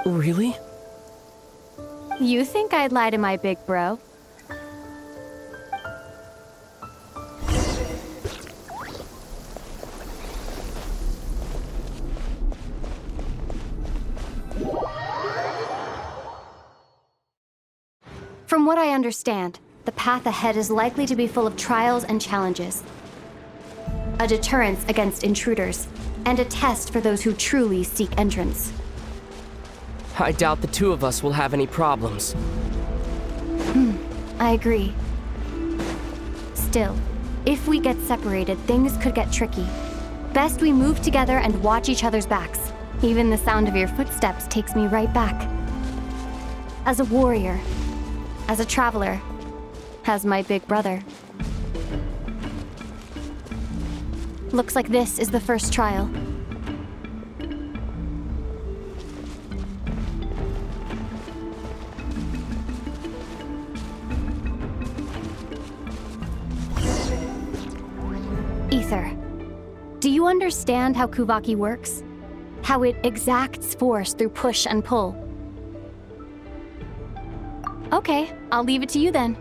Really? You think I'd lie to my big bro? From what I understand, the path ahead is likely to be full of trials and challenges. A deterrence against intruders, and a test for those who truly seek entrance. I doubt the two of us will have any problems. I agree. Still, if we get separated, things could get tricky. Best we move together and watch each other's backs. Even the sound of your footsteps takes me right back. As a warrior, as a traveler, as my big brother. Looks like this is the first trial. Ether, do you understand how Kuvaki works? How it exacts force through push and pull? Okay, I'll leave it to you then.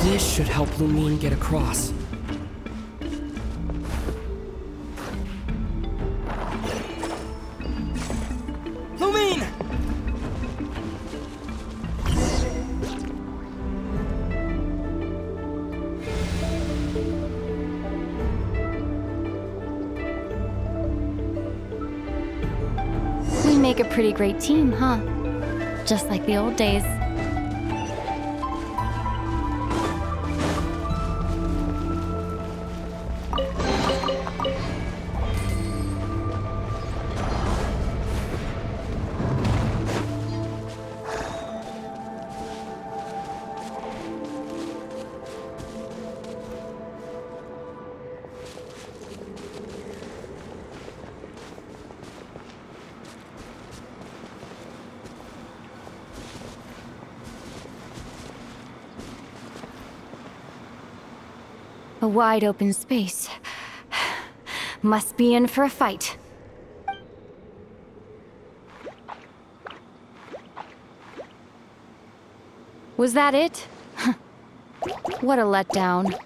This should help Lumine get across. Lumine! We make a pretty great team, huh? Just like the old days. A wide open space. Must be in for a fight. Was that it? What a letdown.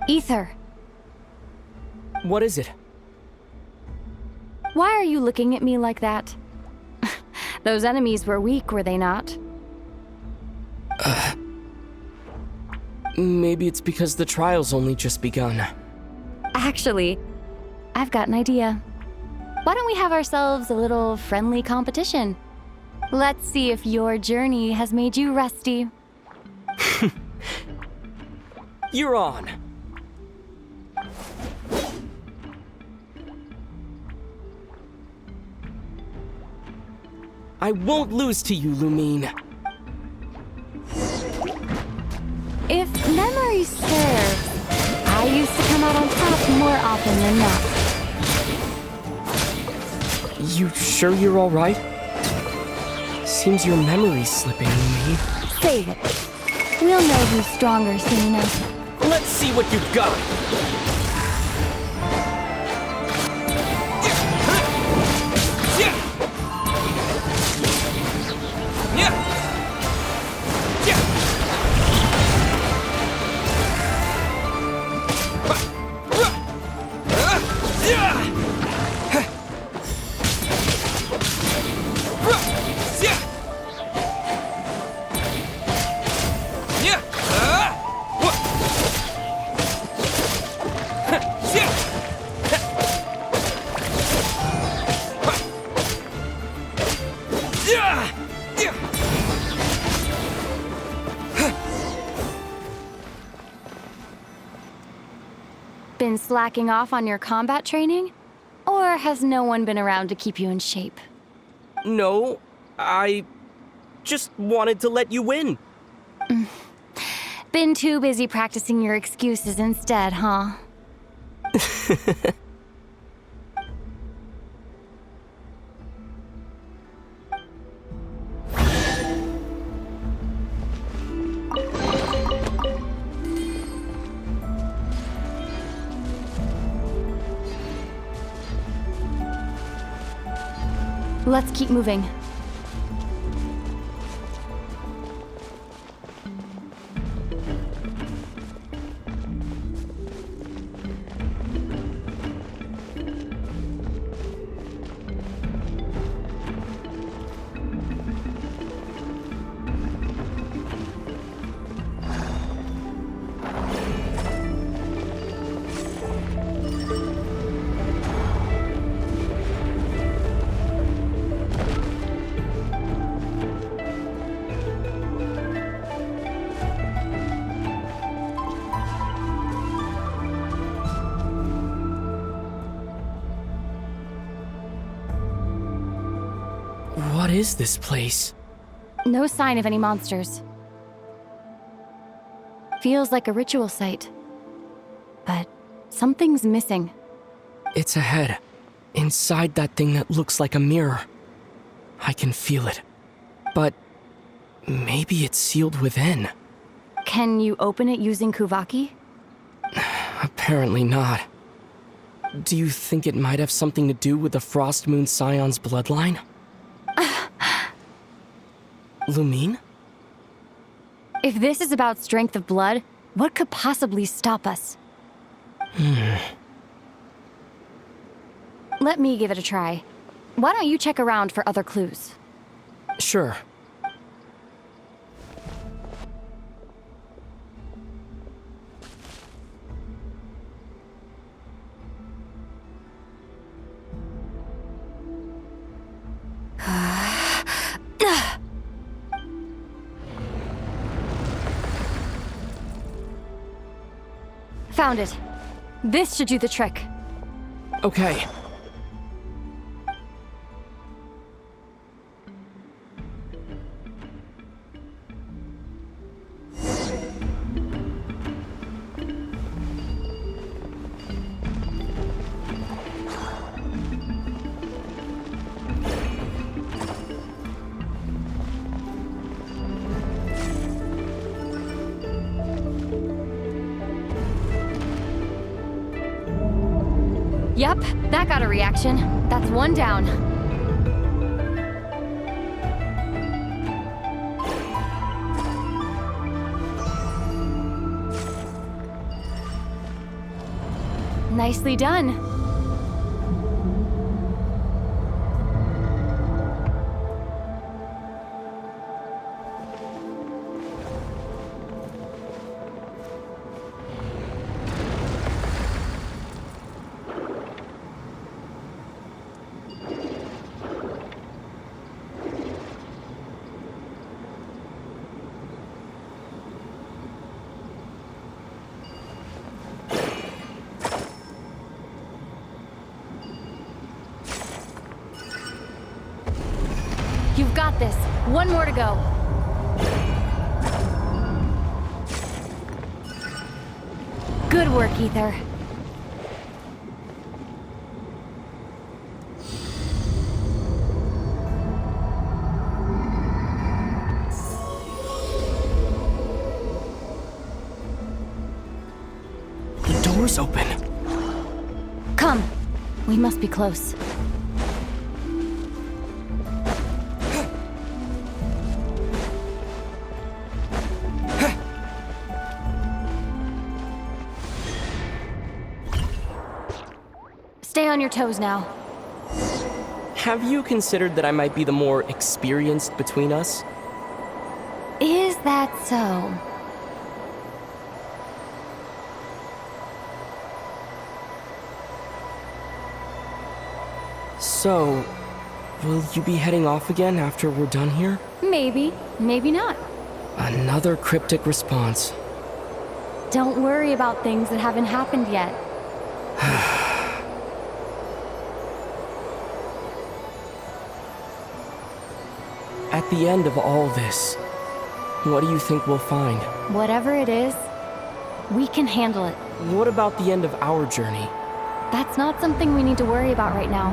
Ether, What is it? why are you looking at me like that? Those enemies were weak, were they not? Maybe it's because the trial's only just begun. Actually, I've got an idea. Why don't we have ourselves a little friendly competition? Let's see if your journey has made you rusty. You're on! I won't lose to you, Lumine. If memory she serves. I used to come out on top more often than not. You sure you're alright? Seems your memory's slipping, Lumine. Save it. We'll know who's stronger soon enough. Let's see what you've got! Been slacking off on your combat training? Or has no one been around to keep you in shape? No, I just wanted to let you win. Been too busy practicing your excuses instead, huh? Let's keep moving. What is this place? No sign of any monsters. Feels like a ritual site. But something's missing. It's ahead. Inside that thing that looks like a mirror. I can feel it. But maybe it's sealed within. Can you open it using Kuvaki? Apparently not. Do you think it might have something to do with the Frost Moon Scion's bloodline? Lumine? If this is about strength of blood, what could possibly stop us? Let me give it a try. Why don't you check around for other clues? Sure. Found it. This should do the trick. Okay. Yep, that got a reaction. That's one down. Nicely done. You've got this. One more to go. Good work, Ether. The door's open. Come. We must be close. Stay on your toes now. Have you considered that I might be the more experienced between us? Is that so? So, will you be heading off again after we're done here? Maybe, maybe not. Another cryptic response. Don't worry about things that haven't happened yet. At the end of all this, what do you think we'll find? Whatever it is, we can handle it. What about the end of our journey? That's not something we need to worry about right now.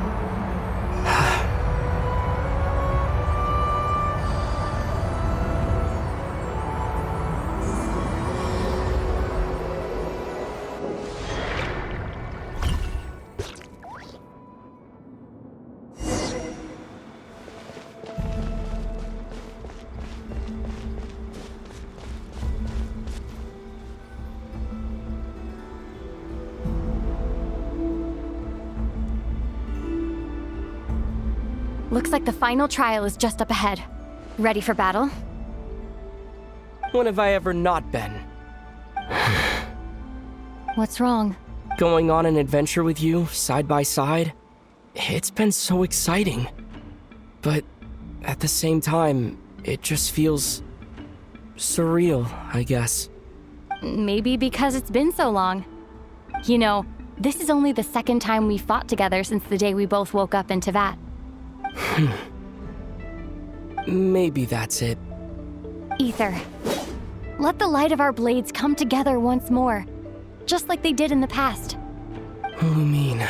Looks like the final trial is just up ahead. Ready for battle? When have I ever not been? What's wrong? Going on an adventure with you, side by side? It's been so exciting. But at the same time, it just feels surreal, I guess. Maybe because it's been so long. You know, this is only the second time we fought together since the day we both woke up in Teyvat. Maybe that's it. Ether, let the light of our blades come together once more, just like they did in the past. Lumine.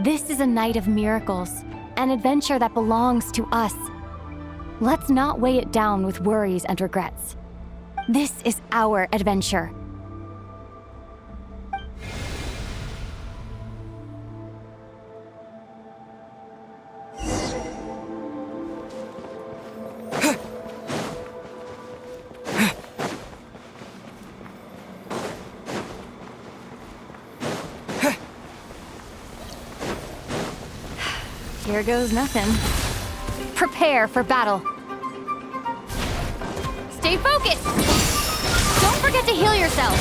This is a night of miracles, an adventure that belongs to us. Let's not weigh it down with worries and regrets. This is our adventure. Here goes nothing. Prepare for battle. Stay focused! Don't forget to heal yourself!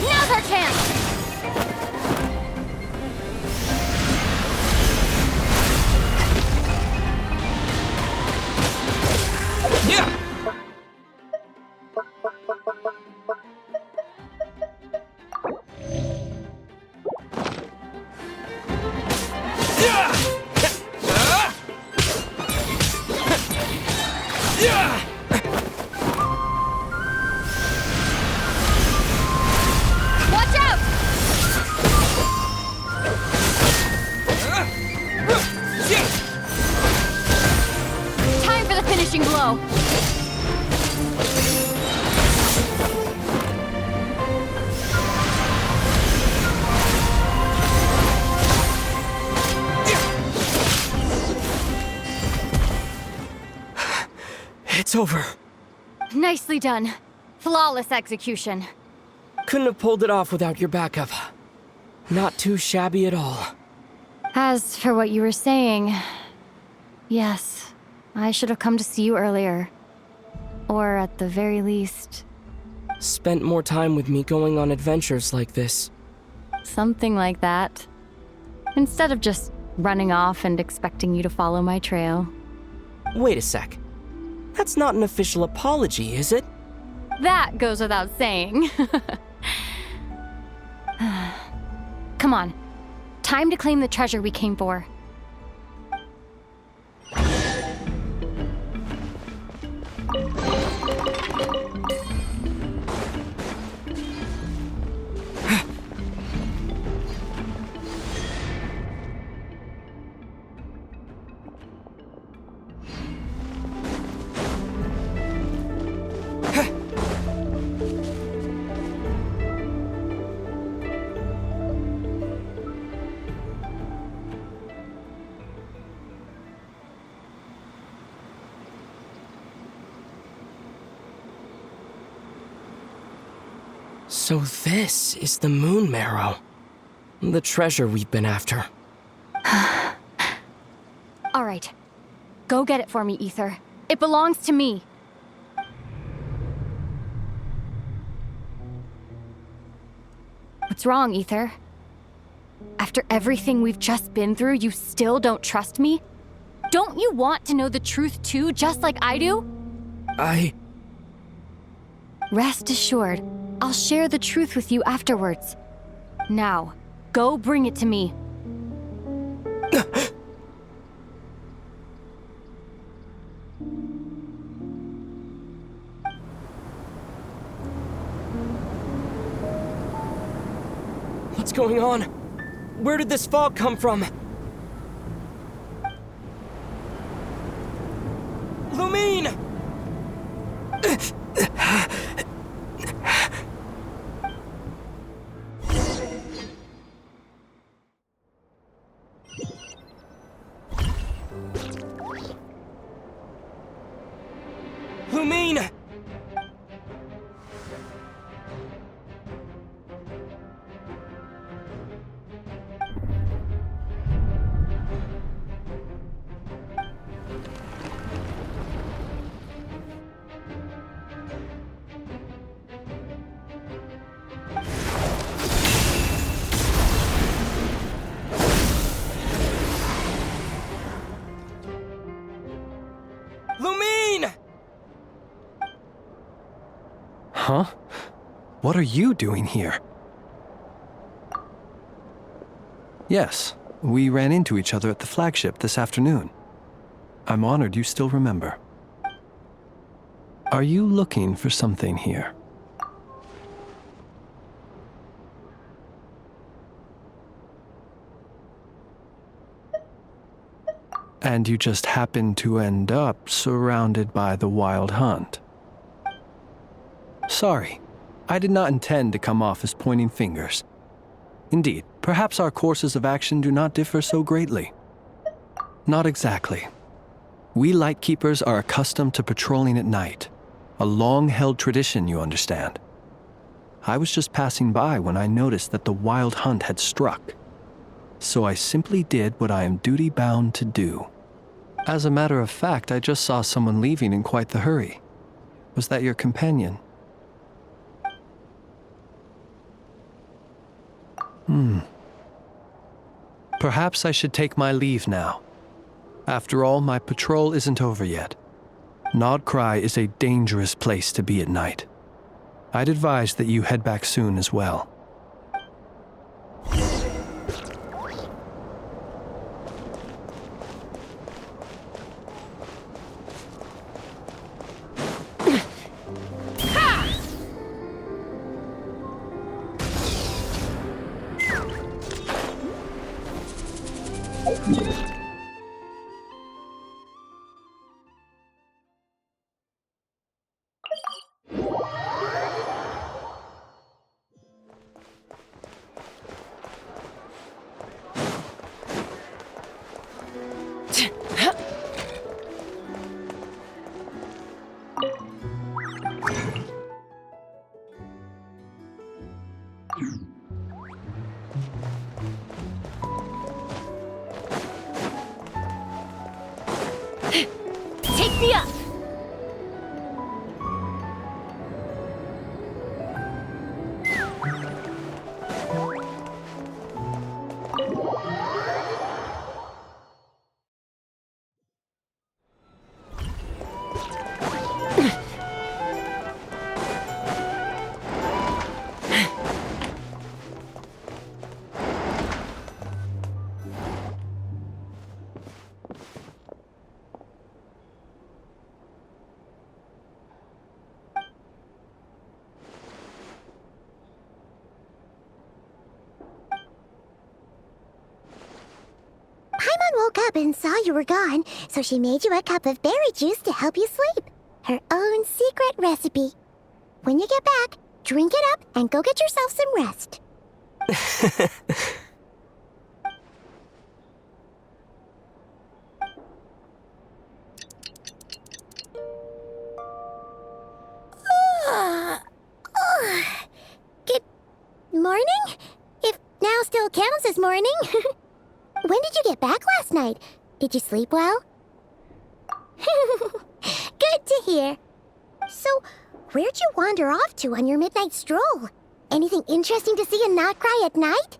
Now's our chance! Yeah! Watch out! Time for the finishing blow. It's over. Nicely done. Flawless execution. Couldn't have pulled it off without your backup. Not too shabby at all. As for what you were saying, yes, I should have come to see you earlier. Or at the very least, Spent more time with me going on adventures like this. something like that. Instead of just running off and expecting you to follow my trail. Wait a sec. That's not an official apology, is it? That goes without saying. Come on. Time to claim the treasure we came for. So this is the moon marrow. The treasure we've been after. All right. Go get it for me, Ether. It belongs to me. What's wrong, Ether? After everything we've just been through, you still don't trust me? Don't you want to know the truth too, just like I do? Rest assured, I'll share the truth with you afterwards. Now, go bring it to me. What's going on? Where did this fog come from? Lumine! Lumine! Lumine! Huh? What are you doing here? Yes, we ran into each other at the flagship this afternoon. I'm honored you still remember. Are you looking for something here? And you just happened to end up surrounded by the Wild Hunt. Sorry, I did not intend to come off as pointing fingers. Indeed, perhaps our courses of action do not differ so greatly. Not exactly. We Lightkeepers are accustomed to patrolling at night. A long-held tradition, you understand. I was just passing by when I noticed that the Wild Hunt had struck. So I simply did what I am duty-bound to do. As a matter of fact, I just saw someone leaving in quite the hurry. Was that your companion? Perhaps I should take my leave now. After all, my patrol isn't over yet. Nod-Krai is a dangerous place to be at night. I'd advise that you head back soon as well. Take me up! Woke up and saw you were gone, so she made you a cup of berry juice to help you sleep. Her own secret recipe. When you get back, drink it up and go get yourself some rest. counts this morning. When did you get back last night? Did you sleep well? Good to hear. So, where'd you wander off to on your midnight stroll? Anything interesting to see in Nod-Krai at night?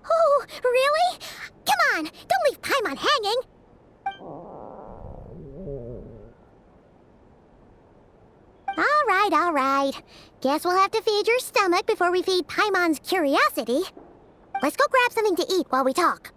Oh, really? Come on, don't leave Paimon hanging. All right. Guess we'll have to feed your stomach before we feed Paimon's curiosity. Let's go grab something to eat while we talk.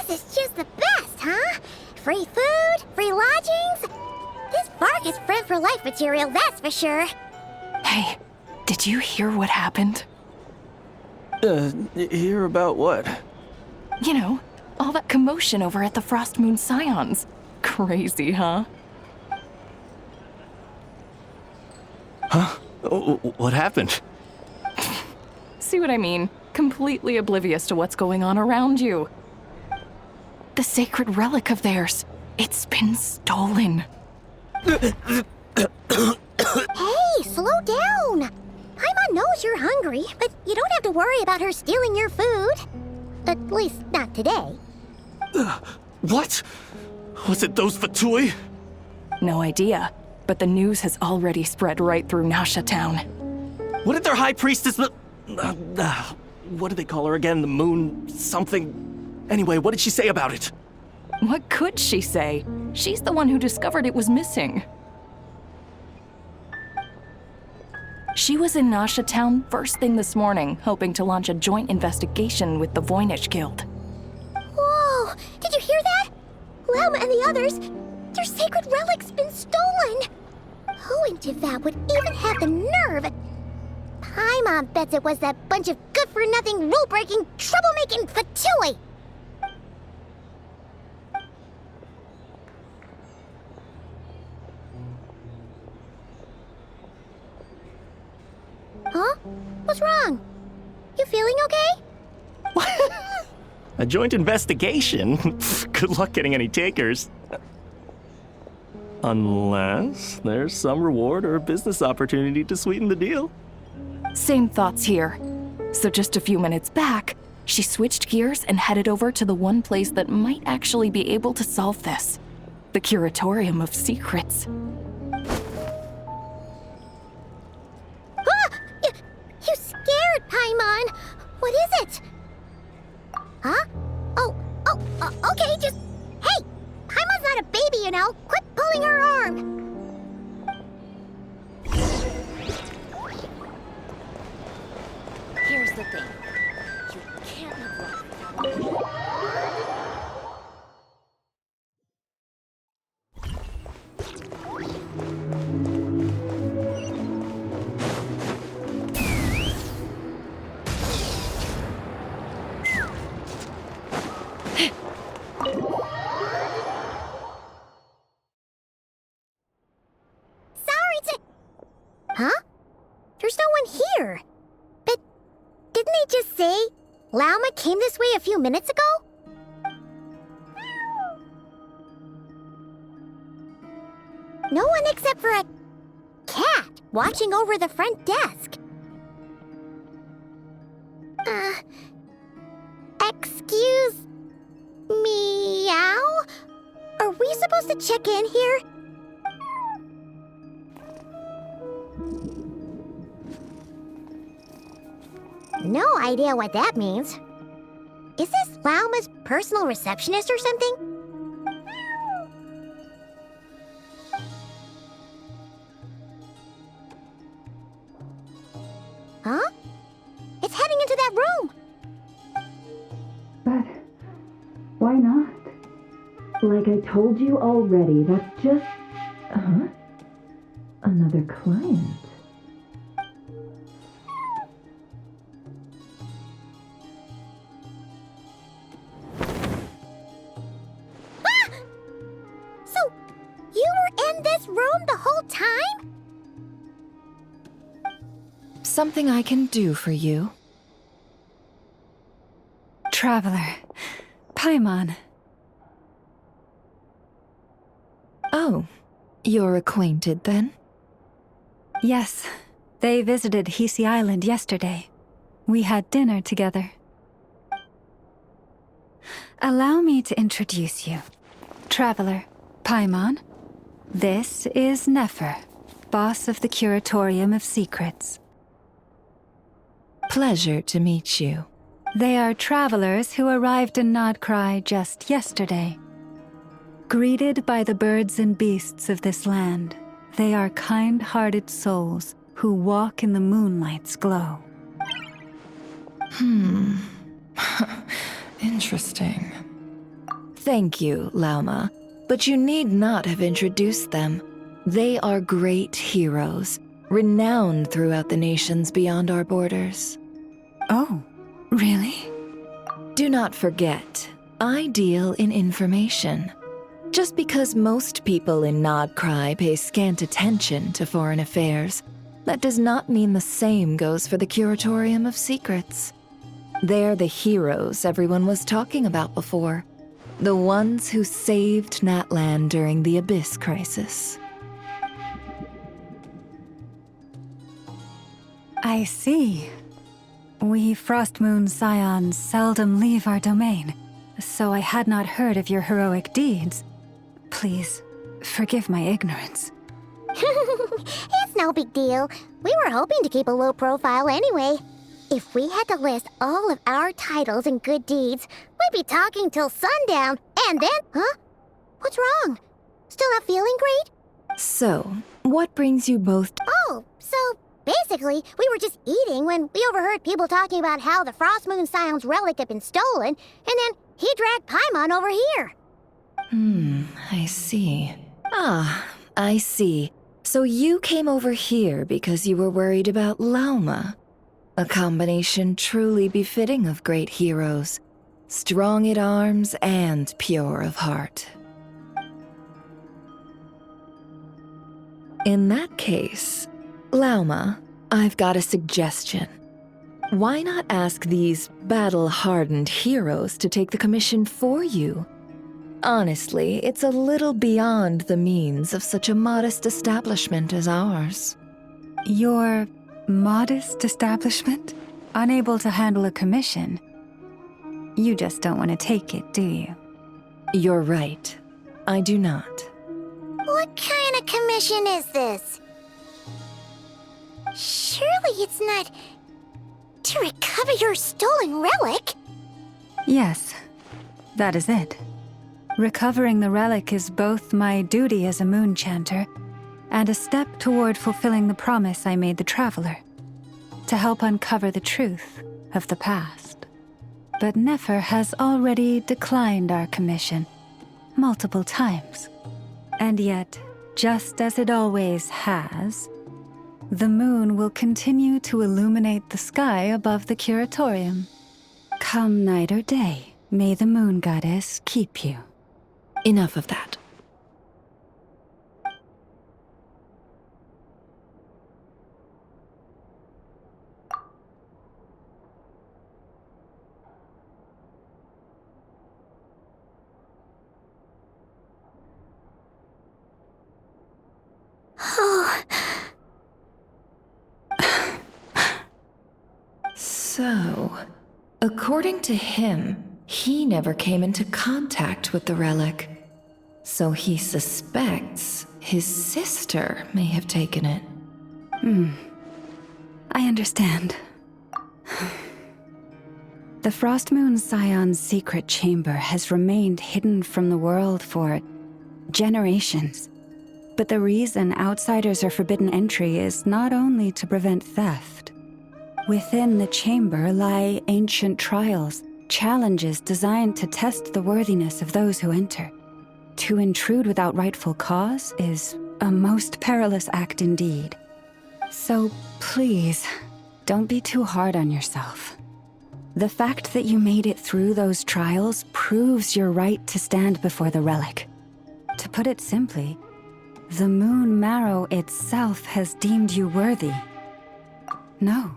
This is just the best, huh? Free food, free lodgings. This park is friend for life material, that's for sure. Hey, did you hear what happened? Hear about what? You know, all that commotion over at the Frost Moon Scions. Crazy, huh? Huh? What happened? See what I mean? Completely oblivious to what's going on around you. The sacred relic of theirs. It's been stolen. Hey, slow down. Paimon knows you're hungry, but you don't have to worry about her stealing your food. At least not today. What? Was it those Fatui? No idea, but the news has already spread right through Nasha Town. What did their high priestess... what did they call her again? The moon... something... Anyway, what did she say about it? What could she say? She's the one who discovered it was missing. She was in Nasha Town first thing this morning, hoping to launch a joint investigation with the Voynich Guild. Whoa! Did you hear that? Lama and the others, their sacred relic's been stolen! Who in Devout would even have the nerve? Paimon bets it was that bunch of good-for-nothing, rule-breaking, troublemaking Fatui! Huh? What's wrong? You feeling okay? A joint investigation? Good luck getting any takers. Unless there's some reward or business opportunity to sweeten the deal. Same thoughts here. So just a few minutes back, she switched gears and headed over to the one place that might actually be able to solve this. The Curatorium of Secrets. You scared, Paimon! What is it? Huh? Okay, just... Hey! Paimon's not a baby, you know! Quit pulling her arm! Here's the thing. You can't live life without... Huh? There's no one here. But didn't they just say Lauma came this way a few minutes ago? No one except for a cat watching over the front desk. Excuse... meow? Are we supposed to check in here? No idea what that means. Is this Lauma's personal receptionist or something? Huh? It's heading into that room! But why not? Like I told you already, that's just... Another client. room the whole time? Something I can do for you. Traveler. Paimon. Oh, you're acquainted then? Yes, they visited Hisi Island yesterday. We had dinner together. Allow me to introduce you. Traveler, Paimon. This is Nefer, boss of the Curatorium of Secrets. Pleasure to meet you. They are travelers who arrived in Nod-Krai just yesterday. Greeted by the birds and beasts of this land, they are kind-hearted souls who walk in the moonlight's glow. Interesting. Thank you, Lauma, but you need not have introduced them. They are great heroes, renowned throughout the nations beyond our borders. Oh, really? Do not forget, I deal in information. Just because most people in Nod-Krai pay scant attention to foreign affairs, that does not mean the same goes for the Curatorium of Secrets. They're the heroes everyone was talking about before. The ones who saved Natlan during the Abyss Crisis. I see. We Frostmoon Scions seldom leave our domain, so I had not heard of your heroic deeds. Please, forgive my ignorance. It's no big deal. We were hoping to keep a low profile anyway. If we had to list all of our titles and good deeds, we'd be talking till sundown, and then... Huh? What's wrong? Still not feeling great? So, what brings you both... Oh, so basically, we were just eating when we overheard people talking about how the Frostmoon Scion's relic had been stolen, and then he dragged Paimon over here. I see. Ah, I see. So you came over here because you were worried about Lauma. A combination truly befitting of great heroes. Strong at arms and pure of heart. In that case, Lauma, I've got a suggestion. Why not ask these battle-hardened heroes to take the commission for you? Honestly, it's a little beyond the means of such a modest establishment as ours. Your modest establishment? Unable to handle a commission? You just don't want to take it, do you? You're right. I do not. What kind of commission is this? Surely it's not to recover your stolen relic? Yes, that is it. Recovering the relic is both my duty as a moon chanter and a step toward fulfilling the promise I made the traveler, to help uncover the truth of the past. But Nefer has already declined our commission multiple times. And yet, just as it always has, the moon will continue to illuminate the sky above the Curatorium. Come night or day, may the moon goddess keep you. Enough of that. So, according to him, he never came into contact with the relic. So he suspects his sister may have taken it. I understand. The Frostmoon Scion's secret chamber has remained hidden from the world for generations. But the reason outsiders are forbidden entry is not only to prevent theft. Within the chamber lie ancient trials, challenges designed to test the worthiness of those who enter. To intrude without rightful cause is a most perilous act indeed. So please, don't be too hard on yourself. The fact that you made it through those trials proves your right to stand before the relic. To put it simply, the moon marrow itself has deemed you worthy. No.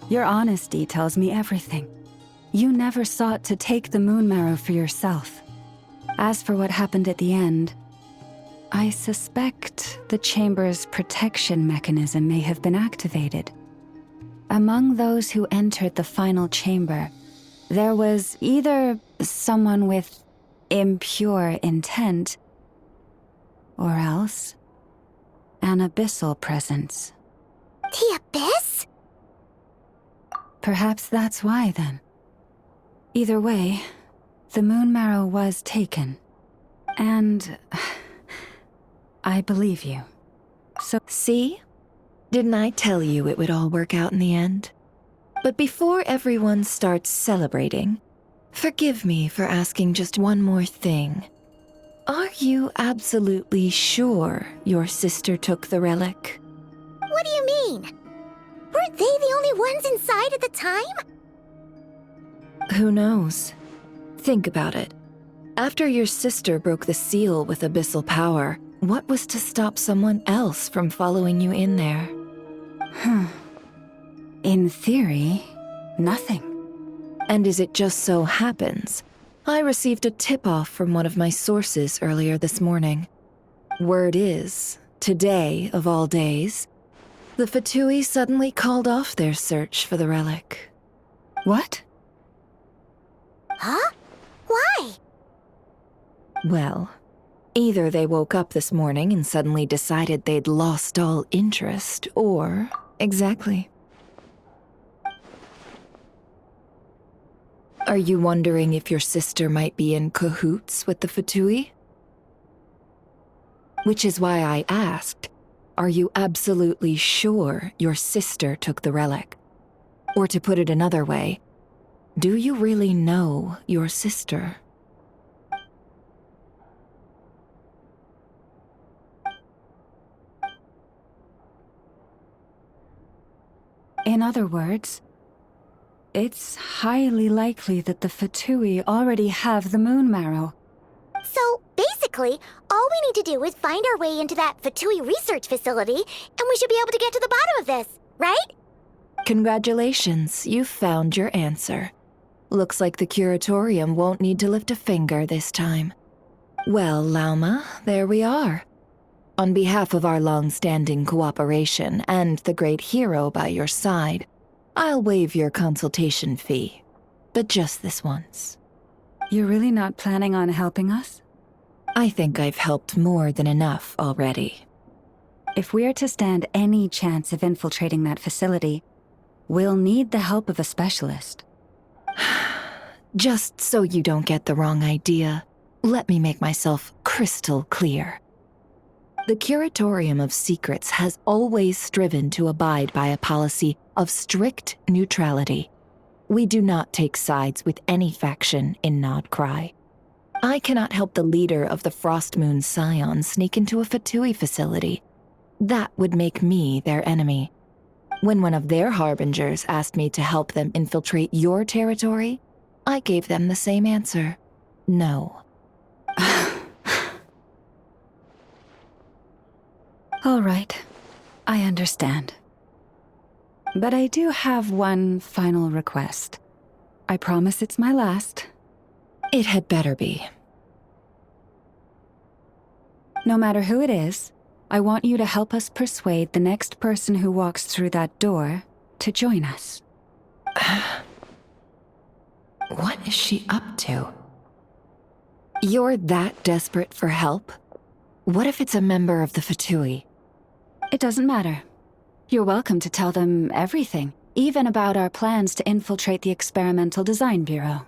Your honesty tells me everything. You never sought to take the moon marrow for yourself. As for what happened at the end, I suspect the chamber's protection mechanism may have been activated. Among those who entered the final chamber, there was either someone with impure intent, or else an abyssal presence. The Abyss? Perhaps that's why, then. Either way, the moon marrow was taken. And I believe you. So, See? Didn't I tell you it would all work out in the end? But before everyone starts celebrating, forgive me for asking just one more thing. Are you absolutely sure your sister took the relic? What do you mean? Weren't they the only ones inside at the time? Who knows? Think about it. After your sister broke the seal with abyssal power, what was to stop someone else from following you in there? in theory, nothing. And as it just so happens, I received a tip-off from one of my sources earlier this morning. Word is, today of all days, the Fatui suddenly called off their search for the relic. What? Huh? Why? Well, either they woke up this morning and suddenly decided they'd lost all interest, or... Exactly. Are you wondering if your sister might be in cahoots with the Fatui? Which is why I asked, are you absolutely sure your sister took the relic? Or to put it another way, do you really know your sister? In other words, it's highly likely that the Fatui already have the moon marrow. So, basically, all we need to do is find our way into that Fatui research facility, and we should be able to get to the bottom of this, right? Congratulations, you've found your answer. Looks like the curatorium won't need to lift a finger this time. Well, Lauma, there we are. On behalf of our long-standing cooperation and the great hero by your side, I'll waive your consultation fee. But just this once. You're really not planning on helping us? I think I've helped more than enough already. If we're to stand any chance of infiltrating that facility, we'll need the help of a specialist. Just so you don't get the wrong idea, let me make myself crystal clear. The Curatorium of Secrets has always striven to abide by a policy of strict neutrality. We do not take sides with any faction in Nod-Krai. I cannot help the leader of the Frostmoon Scions sneak into a Fatui facility. That would make me their enemy. When one of their harbingers asked me to help them infiltrate your territory, I gave them the same answer. No. All right, I understand. But I do have one final request. I promise it's my last. It had better be. No matter who it is, I want you to help us persuade the next person who walks through that door to join us. What is she up to? You're that desperate for help? What if it's a member of the Fatui? It doesn't matter. You're welcome to tell them everything, even about our plans to infiltrate the Experimental Design Bureau.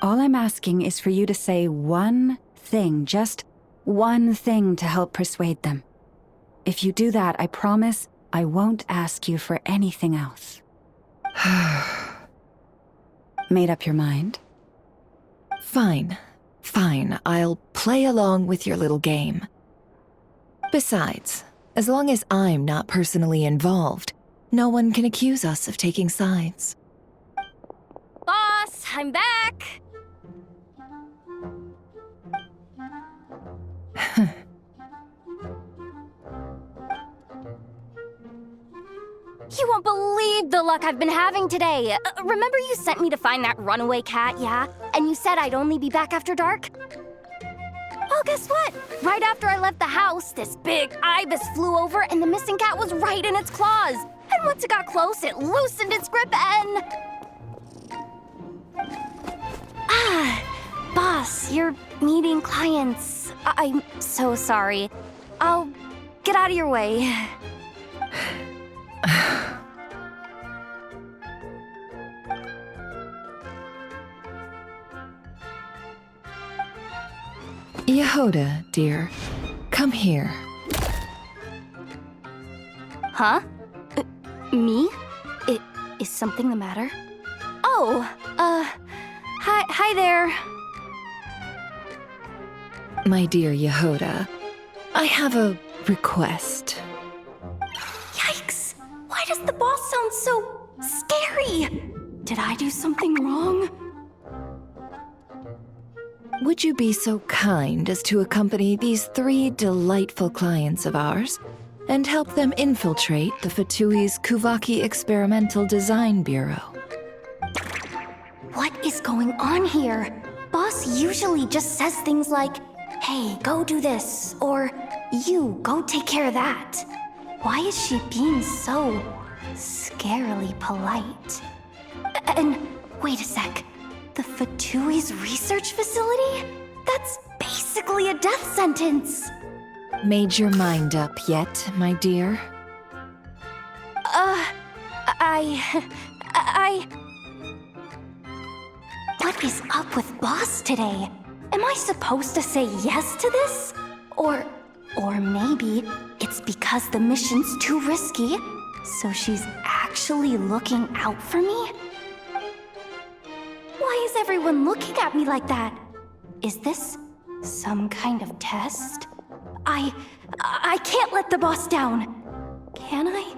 All I'm asking is for you to say one thing, just one thing to help persuade them. If you do that, I promise I won't ask you for anything else. Made up your mind? Fine. I'll play along with your little game. Besides, as long as I'm not personally involved, no one can accuse us of taking sides. Boss, I'm back! You won't believe the luck I've been having today. Remember you sent me to find that runaway cat, yeah? And you said I'd only be back after dark? Well, guess what? Right after I left the house, this big ibis flew over and the missing cat was right in its claws. And once it got close, it loosened its grip and... Boss, you're meeting clients. I'm so sorry. I'll get out of your way. Yehoda, dear, come here. Huh? Me? Is something the matter? Oh, hi there. My dear Yehoda, I have a request. Yikes! Why does the boss sound so scary? Did I do something wrong? Would you be so kind as to accompany these 3 delightful clients of ours and help them infiltrate the Fatui's Kuvaki Experimental Design Bureau? What is going on here? Boss usually just says things like, hey, go do this, or you, go take care of that. Why is she being so scarily polite? And wait a sec, the Fatui's research facility? That's basically a death sentence. Made your mind up yet, my dear? What is up with Boss today? Am I supposed to say yes to this? Or maybe it's because the mission's too risky, so she's actually looking out for me? Why is everyone looking at me like that? Is this some kind of test? I can't let the boss down. Can I?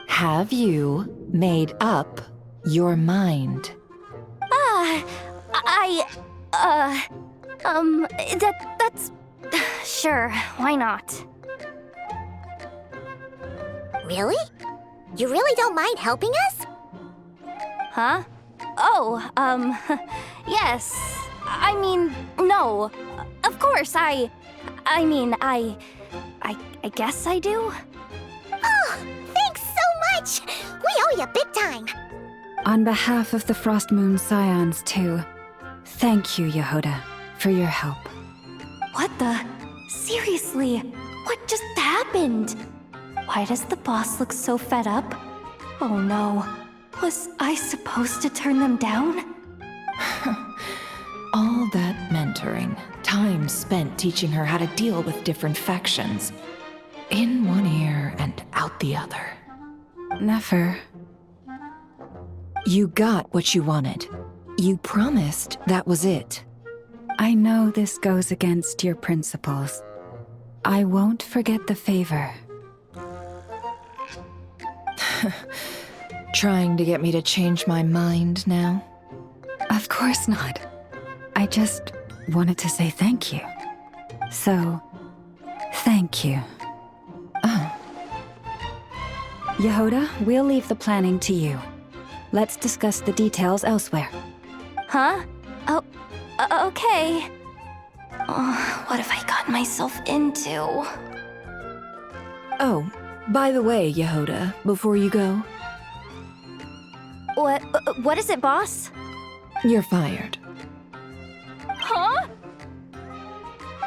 Have you made up your mind? That's... Sure, why not? Really? You really don't mind helping us? Huh? Oh, yes. I mean, no. Of course, I guess I do. Oh, thanks so much! We owe you big time! On behalf of the Frost Moon Scions, too, thank you, Yehoda, for your help. What the? Seriously, what just happened? Why does the boss look so fed up? Oh no, was I supposed to turn them down? All that mentoring, time spent teaching her how to deal with different factions. In one ear and out the other. Never. You got what you wanted. You promised that was it. I know this goes against your principles. I won't forget the favor. Trying to get me to change my mind now? Of course not. I just wanted to say thank you. So, thank you. Oh. Yehoda, we'll leave the planning to you. Let's discuss the details elsewhere. Huh? Oh, okay. Oh, what have I gotten myself into? Oh, by the way, Yehoda, before you go, What is it, boss? you're fired. Huh?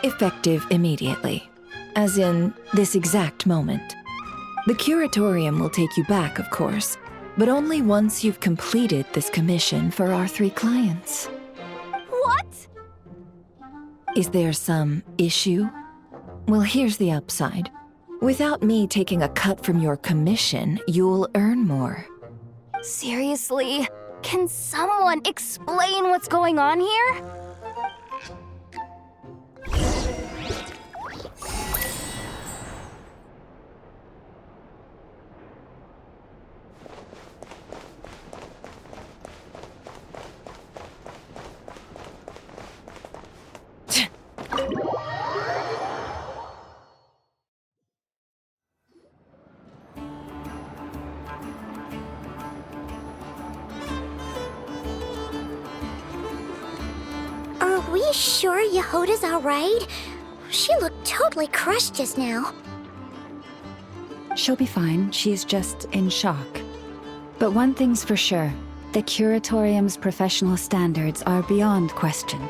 Effective immediately. As in, this exact moment. The curatorium will take you back, of course, but only once you've completed this commission for our 3 clients. What? Is there some issue? Well, here's the upside. Without me taking a cut from your commission, you'll earn more. Seriously? Can someone explain what's going on here? you sure Yehoda's alright? She looked totally crushed just now. She'll be fine. She's just in shock. But one thing's for sure. The Curatorium's professional standards are beyond question.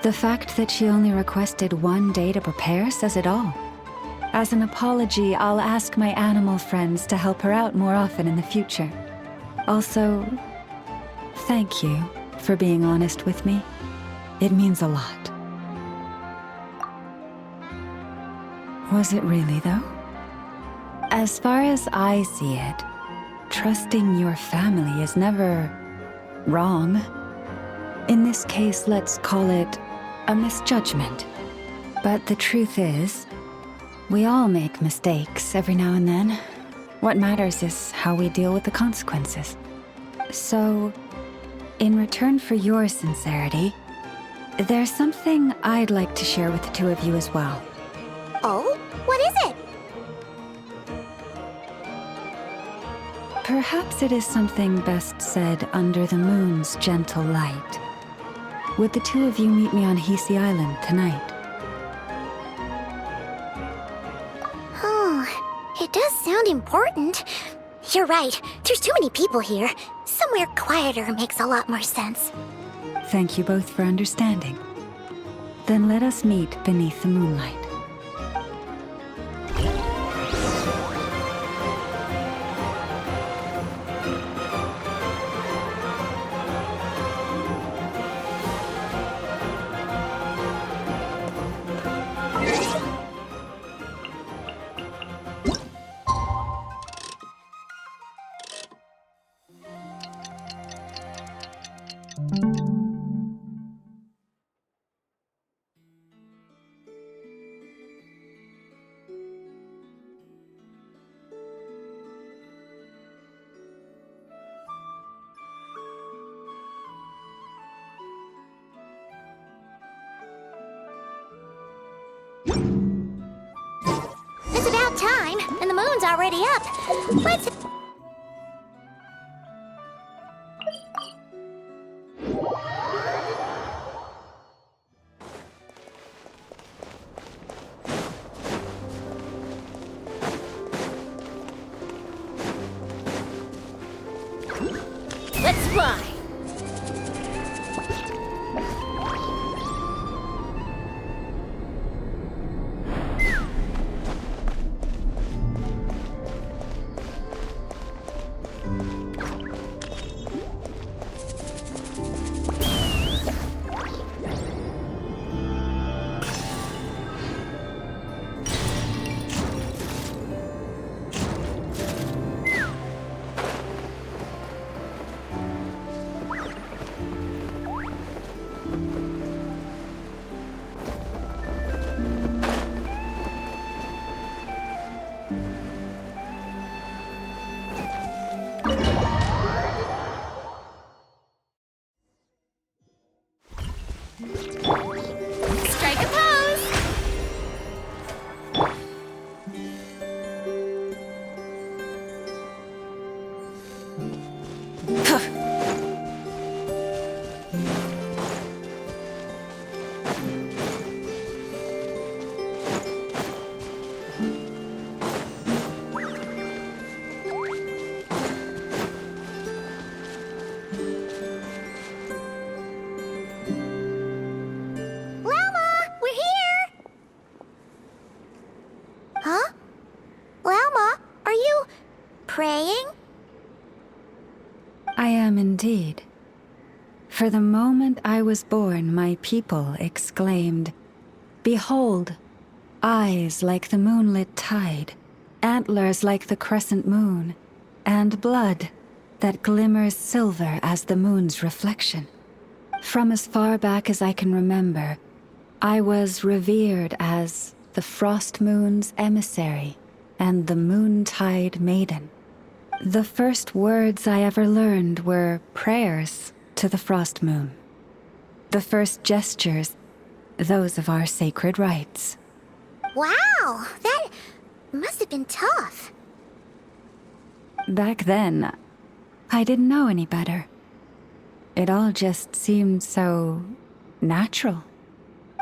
The fact that she only requested 1 day to prepare says it all. As an apology, I'll ask my animal friends to help her out more often in the future. Also, thank you for being honest with me. It means a lot. Was it really, though? As far as I see it, trusting your family is never wrong. In this case, let's call it a misjudgment. But the truth is, we all make mistakes every now and then. What matters is how we deal with the consequences. So, in return for your sincerity, there's something I'd like to share with the two of you as well. Oh? What is it? Perhaps it is something best said under the moon's gentle light. Would the two of you meet me on Hisi Island tonight? Oh, it does sound important. You're right, there's too many people here. Somewhere quieter makes a lot more sense. Thank you both for understanding. Then let us meet beneath the moonlight. It's about time, and the moon's already up. Let's... Let's fly! Strike a pose! Huh? Lalma, are you praying? I am indeed. For the moment I was born, my people exclaimed, "Behold, eyes like the moonlit tide, antlers like the crescent moon, and blood that glimmers silver as the moon's reflection." From as far back as I can remember, I was revered as the Frost Moon's emissary and the Moontide Maiden. The first words I ever learned were prayers to the Frost Moon. The first gestures, those of our sacred rites. Wow, that must have been tough. Back then, I didn't know any better. It all just seemed so natural.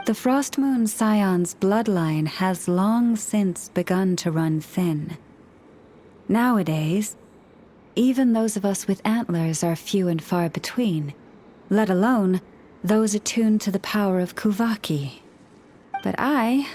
The Frost Moon Scion's bloodline has long since begun to run thin. Nowadays, even those of us with antlers are few and far between, let alone those attuned to the power of Kuvaki. But I...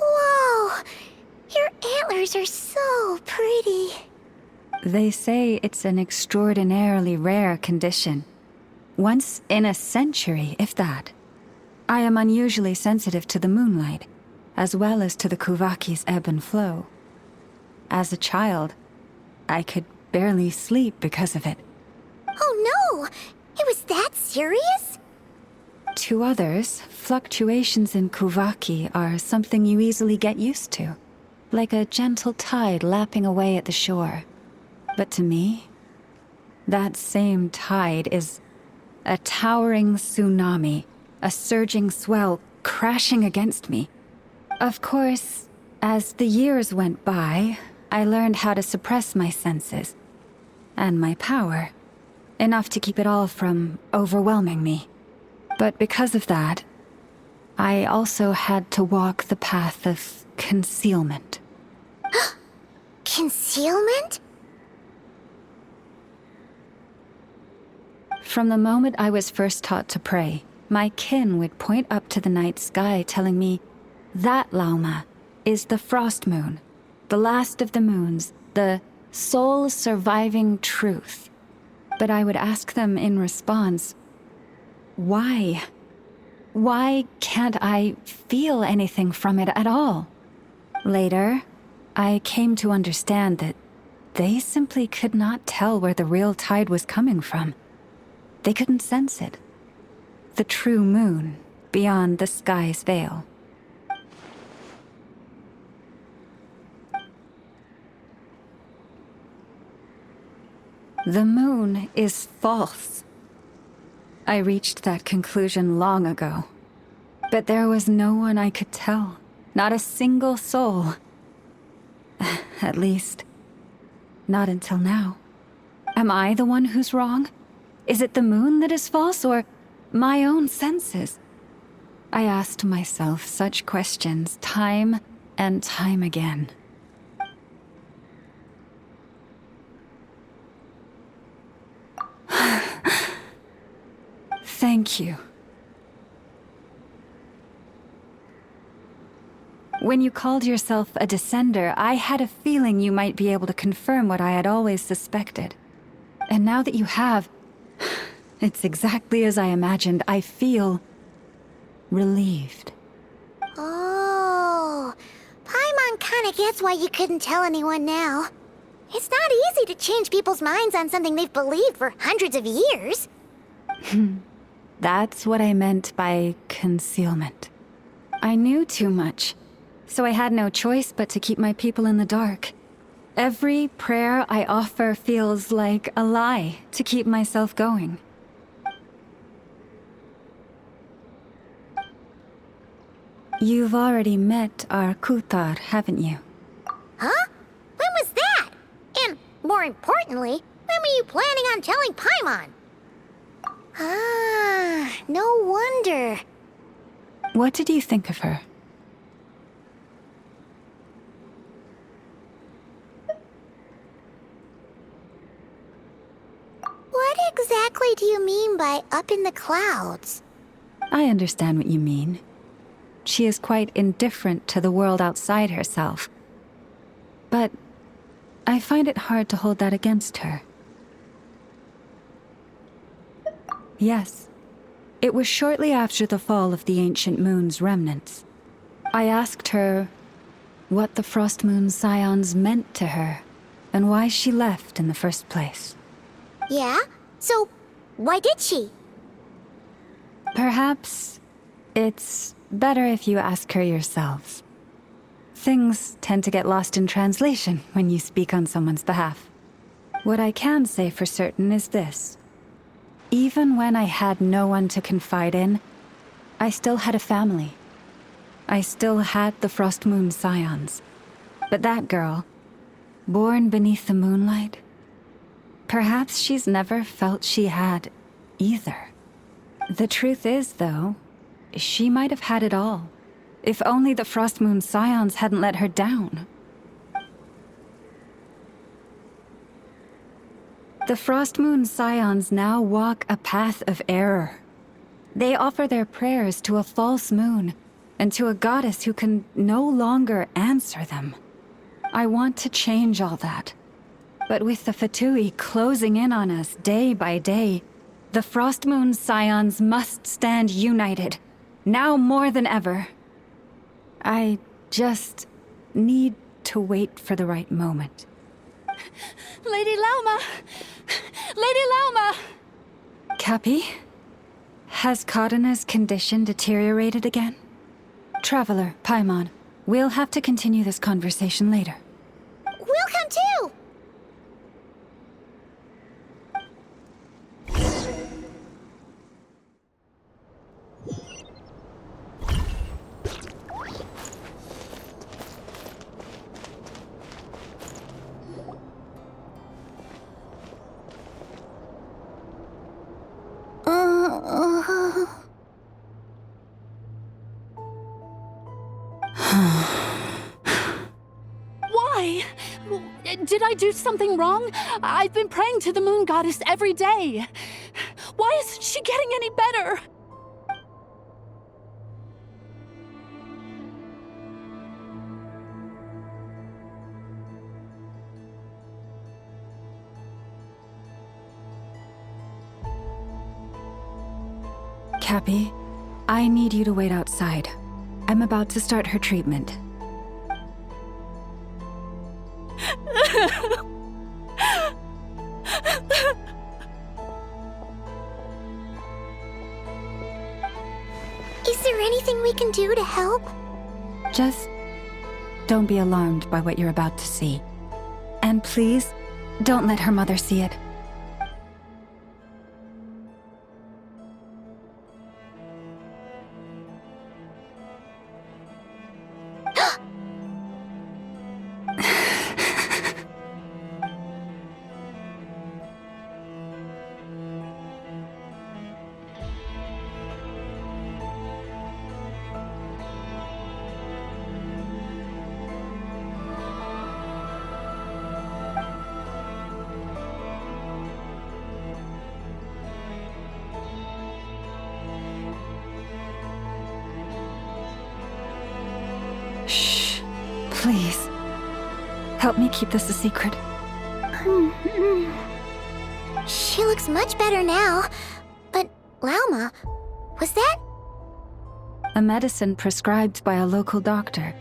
Whoa! Your antlers are so pretty. They say it's an extraordinarily rare condition. Once in a century, if that. I am unusually sensitive to the moonlight, as well as to the Kuvaki's ebb and flow. As a child, I could barely sleep because of it. Oh no! It was that serious? To others, fluctuations in Kuvaki are something you easily get used to, like a gentle tide lapping away at the shore. But to me, that same tide is a towering tsunami, a surging swell crashing against me. Of course, as the years went by, I learned how to suppress my senses and my power, enough to keep it all from overwhelming me. But because of that, I also had to walk the path of concealment. Concealment? From the moment I was first taught to pray, my kin would point up to the night sky telling me, that Lauma is the Frost Moon, the last of the moons, the sole surviving truth. But I would ask them in response, why? Why can't I feel anything from it at all? Later, I came to understand that they simply could not tell where the real tide was coming from. They couldn't sense it. The true moon, beyond the sky's veil. The moon is false. I reached that conclusion long ago. But there was no one I could tell. Not a single soul. At least, not until now. Am I the one who's wrong? Is it the moon that is false, or my own senses? I asked myself such questions time and time again. Thank you. When you called yourself a descender, I had a feeling you might be able to confirm what I had always suspected. And now that you have, it's exactly as I imagined. I feel relieved. Oh, Paimon kinda gets why you couldn't tell anyone now. It's not easy to change people's minds on something they've believed for hundreds of years. That's what I meant by concealment. I knew too much, so I had no choice but to keep my people in the dark. Every prayer I offer feels like a lie to keep myself going. You've already met our Kutar, haven't you? Huh? When was that? And, more importantly, when were you planning on telling Paimon? Ah, no wonder. What did you think of her? What exactly do you mean by up in the clouds? I understand what you mean. She is quite indifferent to the world outside herself. But I find it hard to hold that against her. Yes. It was shortly after the fall of the ancient moon's remnants. I asked her what the Frost Moon Scions meant to her, and why she left in the first place. Yeah? So, why did she? Perhaps it's better if you ask her yourselves. Things tend to get lost in translation when you speak on someone's behalf. What I can say for certain is this. Even when I had no one to confide in, I still had a family. I still had the Frost Moon Scions. But that girl, born beneath the moonlight, perhaps she's never felt she had either. The truth is, though, she might have had it all, if only the Frost Moon Scions hadn't let her down. The Frost Moon Scions now walk a path of error. They offer their prayers to a false moon, and to a goddess who can no longer answer them. I want to change all that. But with the Fatui closing in on us day by day, the Frost Moon Scions must stand united, now more than ever. I just need to wait for the right moment. Lady Lauma! Lady Lauma! Cappy? Has Kadana's condition deteriorated again? Traveler, Paimon, we'll have to continue this conversation later. We'll come too! Why? Did I do something wrong? I've been praying to the moon goddess every day. Why isn't she getting any better? Cappy, I need you to wait outside. I'm about to start her treatment. Is there anything we can do to help? Just don't be alarmed by what you're about to see. And please, don't let her mother see it. Shh. Please. Help me keep this a secret. She looks much better now. But, Lauma, was that? A medicine prescribed by a local doctor.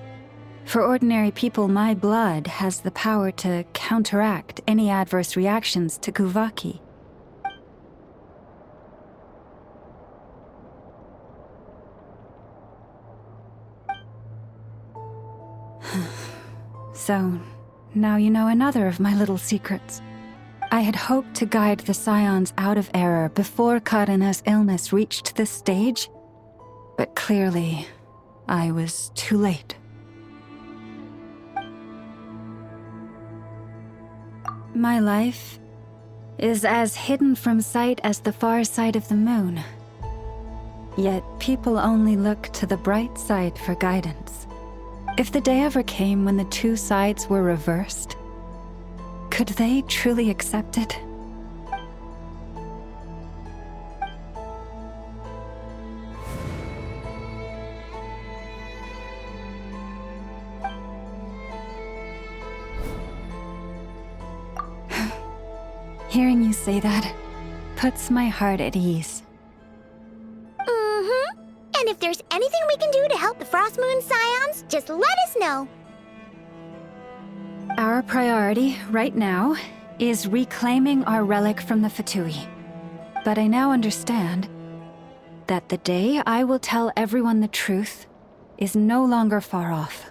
For ordinary people, my blood has the power to counteract any adverse reactions to Kuvaki. So, now you know another of my little secrets. I had hoped to guide the Scions out of error before Karina's illness reached this stage, but clearly, I was too late. My life is as hidden from sight as the far side of the moon. Yet people only look to the bright side for guidance. If the day ever came when the two sides were reversed, could they truly accept it? Hearing you say that puts my heart at ease. And if there's anything we can do to help the Frost Moon Scions, just let us know. Our priority, right now, is reclaiming our relic from the Fatui. But I now understand. that the day I will tell everyone the truth is no longer far off.